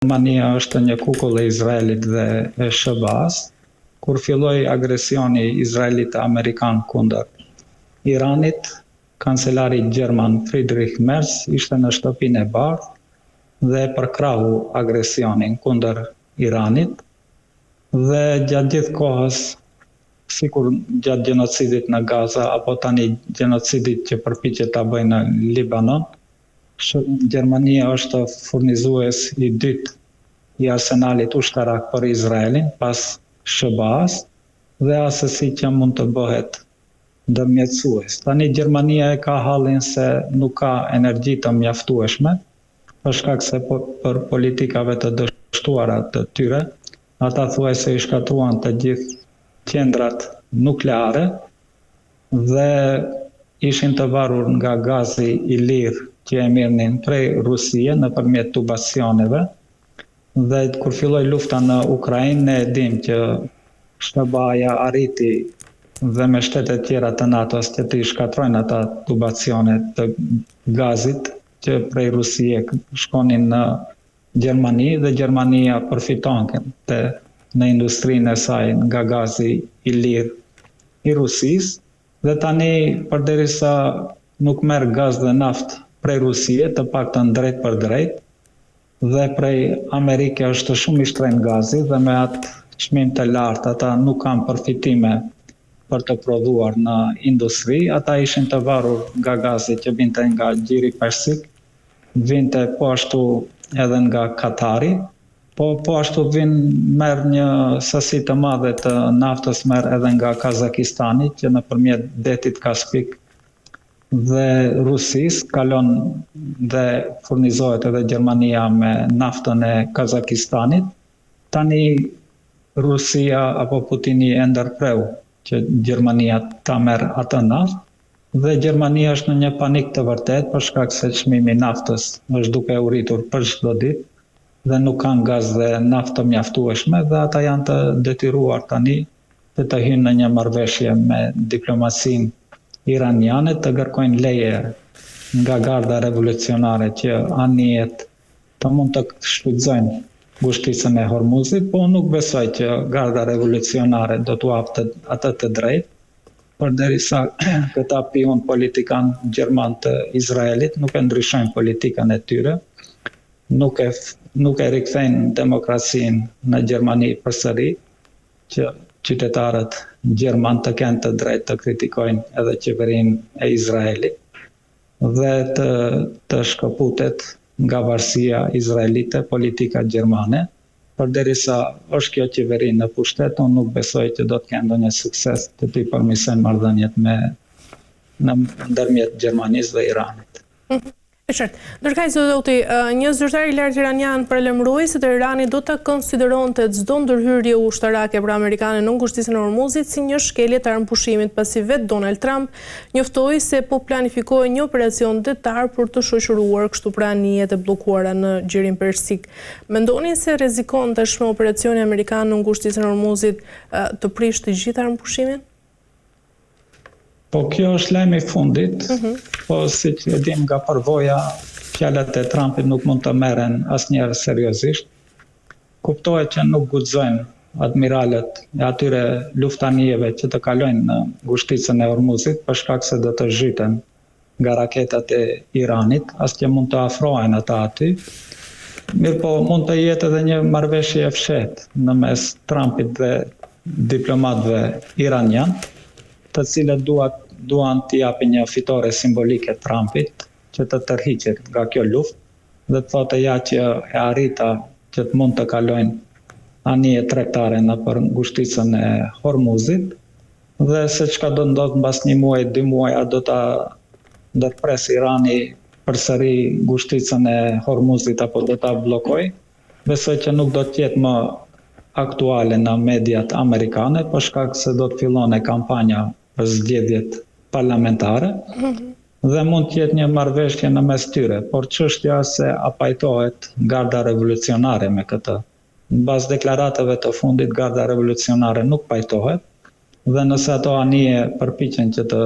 Gjermania është një kukull e Izraelit dhe e SBA-s, kur filloi agresioni izraelit-amerikan kundër Iranit, kancelari gjerman Friedrich Merz ishte në shtëpinë e bardhë dhe përkrahu agresionin kundër Iranit dhe gjatë gjithë kohës, sikur gjatë gjenocidit në Gaza apo tani gjenocidit që përpiqet ta bëjë në Libanon, Gjermania është furnizues i dytë i arsenalit ushtarak për Izraelin pas SBA-s dhe asesi që mund të bëhet ndërmjetësues. Tani Gjermania e ka hallin se nuk ka energji të mjaftueshme, për shkak se për politikave të dështuara të tyre, ata thuajse i shkatruan të gjithë qendrat nukleare dhe ishin të varur nga gazi i lirë që e mirnin prej Rusie nëpërmjet tubacioneve dhe kur filloi lufta në Ukrainë ne e dim që SBA-ja arriti dhe me shtetet tjera të NATO-s që të shkatrojnë ata tubacione të gazit që prej Rusie shkonin në Gjermani dhe Gjermania përfiton në industrinë e saj nga gazi i lirë i Rusisë dhe tani përderisa nuk merr gaz dhe naftë prej Rusie, të paktën drejt për drejt, dhe prej Amerike është shumë i shtrenjtë gazi dhe me atë çmim të lartë ata nuk kanë përfitime për të prodhuar në industri, ata ishin të varur nga gazi që vinte nga Gjiri Persik, vinte po ashtu edhe nga Katari, po ashtu merr një sasi të madhe të naftës merr edhe nga Kazakistani, që nëpërmjet detit Kaspik dhe Rusisë kalon dhe furnizohet edhe Gjermania me naftën e Kazakistanit. Tani Rusia apo Putini e ndërpreu që Gjermania ta merr atë naftë dhe Gjermania është në një panik të vërtet për shkak se çmimi i naftës është duke u rritur për çdo ditë dhe nuk kanë gaz dhe naftë të mjaftueshme dhe ata janë të detyruar tani të hyjnë në një marrëveshje me diplomacinë iraniane të kërkojnë leje nga garda revolucionare që anijet të mund të shfrytëzojnë ngushticën e Hormuzit, po nuk besoj që garda revolucionare do t'u hapte atë të drejtë, përderisa këta pion politikan gjerman të Izraelit nuk e ndryshojnë politikën e tyre, nuk e rikthejnë demokracinë në Gjermani përsëri, që qytetarët gjerman të kenë të drejtë të kritikojnë edhe qeverinë e Izraelit dhe të shkëputet nga varësia izraelite politika gjermane. Përderisa është kjo qeveri në pushtet, unë nuk besoj që do të kenë ndonjë sukses të t'i përmirësojnë marrëdhëniet ndërmjet Gjermanisë dhe Iranit. Ndërkaq zoti, një zyrtar i lartë iranian paralajmëroi se Teherani do ta konsideronte çdo ndërhyrje ushtarake për amerikane në ngushticën e Hormuzit si një shkelje të armëpushimit, pasi vetë Donald Trump njoftoi se po planifikohej një operacion detar për të shoqëruar kështu pra anijet e bllokuara në Gjirin Persik. Mendoni se rrezikon tashmë operacioni amerikan në ngushticën e Hormuzit të prishë të gjithë armëpushimin? Po kjo është lajmi i fundit, po siç e dim nga përvoja, fjalat e Trumpit nuk mund të merren asnjëherë seriozisht. Kuptohet që nuk guxojnë admiralët e atyre luftanijeve që të kalojnë në ngushticën e Hormuzit për shkak se do të zhyten nga raketat e Iranit, as që mund të afrohen ata aty. Mirë po mund të jetë edhe një marrëveshje e fshehtë në mes Trumpit dhe diplomatëve iranian, të cilët duan t'i japin një fitore simbolike Trumpit që të tërhiqet nga kjo luftë dhe të thotë ja që e arrita që të mund të kalojnë anije tregtare nëpër ngushticën e Hormuzit dhe se çka do ndodh mbas një muaji, 2 muaj, a do ta ndërpres Irani përsëri ngushticën e Hormuzit apo do ta bllokojë. Besoj që nuk do të jetë më aktuale në mediat amerikane për shkak se do të fillone kampanja për zgjedhjet parlamentare dhe mund të jetë një marrëveshje në mes tyre, por çështja se a pajtohet garda revolucionare me këtë. Mbas deklaratave të fundit garda revolucionare nuk pajtohet dhe nëse ato anije përpiqen që të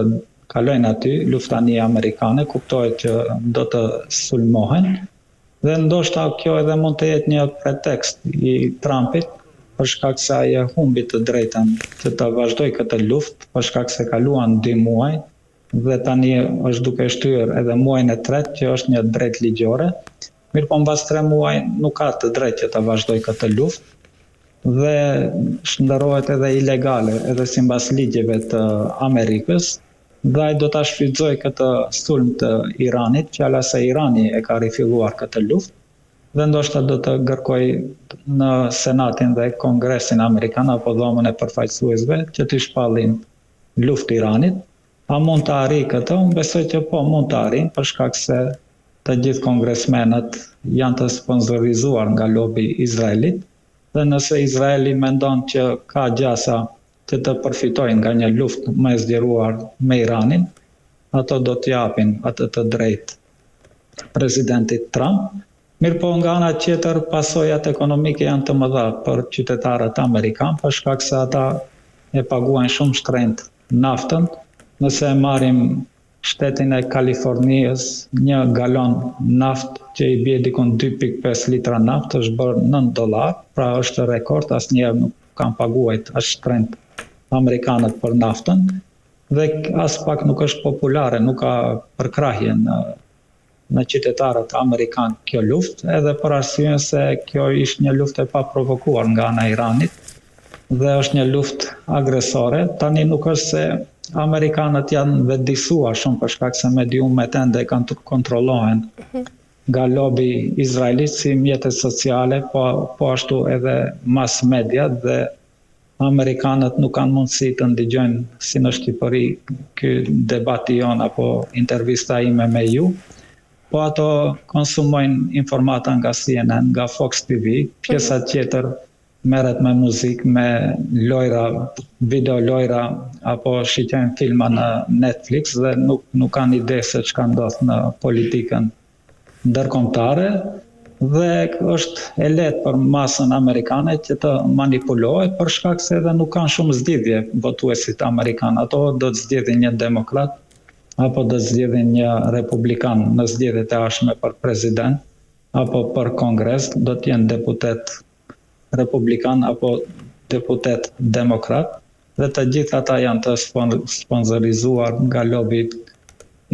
kalojnë aty, luftanije amerikane, kuptohet që do të sulmohen Dhe ndoshta kjo edhe mund të jetë një pretekst i Trumpit për shkak se ai e humbi të drejtën që të vazhdoj këtë luftë, për shkak se kaluan 2 muaj dhe tani është duke shtyr edhe muajin e tretë që është një drejtë ligjore. Mirëpo mbas 3 muaj nuk ka të drejtë që të vazhdoj këtë luftë dhe shndërrohet edhe ilegale, edhe sipas ligjeve të Amerikës, dhe ai do ta shfrytëzoj këtë sulm të Iranit, fjala se Irani e ka rifilluar këtë luftë, dhe ndoshta do të kërkoj në Senatin dhe Kongresin Amerikan apo dhomën e përfaqësuesve që të shpallin luftë Iranit. A mund të arrijë këtë? Unë besoj që po mund të arrijë, për shkak se të gjithë kongresmenët janë të sponsorizuar nga lobi i Izraelit, dhe nëse Izraeli mendon që ka gjasa që të përfitojnë nga një luftë më e zgjeruar me Iranin, ato do të japin atë të drejtë presidentit Trump. Mirëpo nga ana tjetër pasojat ekonomike janë të mëdha për qytetarët amerikanë, për shkak se ata e paguajnë shumë shtrenjtë naftën. Nëse marrim shtetin e Kalifornisë, një galon naftë që i bie dikon 2.5 litra naftë është bërë $9, pra është rekord, asnjëherë nuk kanë paguar as shtrenjtë amerikanët për naftën, dhe as pak nuk është populare, nuk ka përkrahje në qytetarët amerikanë kjo luftë, edhe për arsyen se kjo ishte një luftë e paprovokuar nga ana e Iranit dhe është një luftë agresore. Tani nuk është se amerikanët janë vetëdijsuar shumë për shkak se mediumet ende kanë të kontrollohen nga lobi izraelit si mjetet sociale, po ashtu edhe mass media, dhe amerikanët nuk kanë mundësi të ndigjojnë si në Shqipëri ky debati jon apo intervista ime me ju, po ato konsumojnë informata nga CNN, nga Fox TV, pjesa tjetër merret me muzikë, me lojra, video lojra, apo shikojnë filma në Netflix dhe nuk kanë ide se çka ndodh në politikën ndërkombëtare, dhe është e lehtë për masën amerikane që të manipulohet për shkak se edhe nuk kanë shumë zgjidhje votuesit amerikan. Ato do të zgjedhin një demokrat apo do të zgjedhin një republikan në zgjedhjet e ardhshme për president apo për kongres, do të jenë deputet republikan apo deputet demokrat, dhe të gjithë ata janë të sponsorizuar nga lobi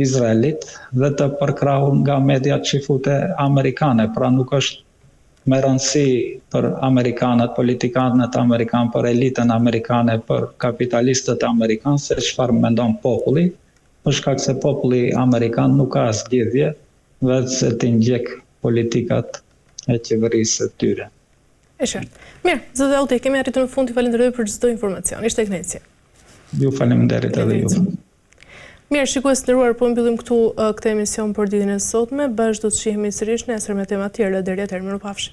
izraelit dhe të përkrahur nga media qifute amerikane. Pra nuk është me rëndësi për amerikanët, politikanët amerikanë, për elitën amerikane, për kapitalistët amerikanë, se çfarë mendon populli, për shkak se populli amerikan nuk ka zgjedhje vetë se të ndjek politikat e qeverisë së tyre. E qartë. Mirë, zoti Auti, kemi arritur në fund, i falenderoj për çdo informacion. Ishte kënaqësi. Ju faleminderit edhe ju. Mirë, shikues të nderuar, po mbyllim këtu këtë emision për ditën e sotme. Bashkë do të shihemi sërish nesër me tema të tjera. Deri atëherë, mirupafshim.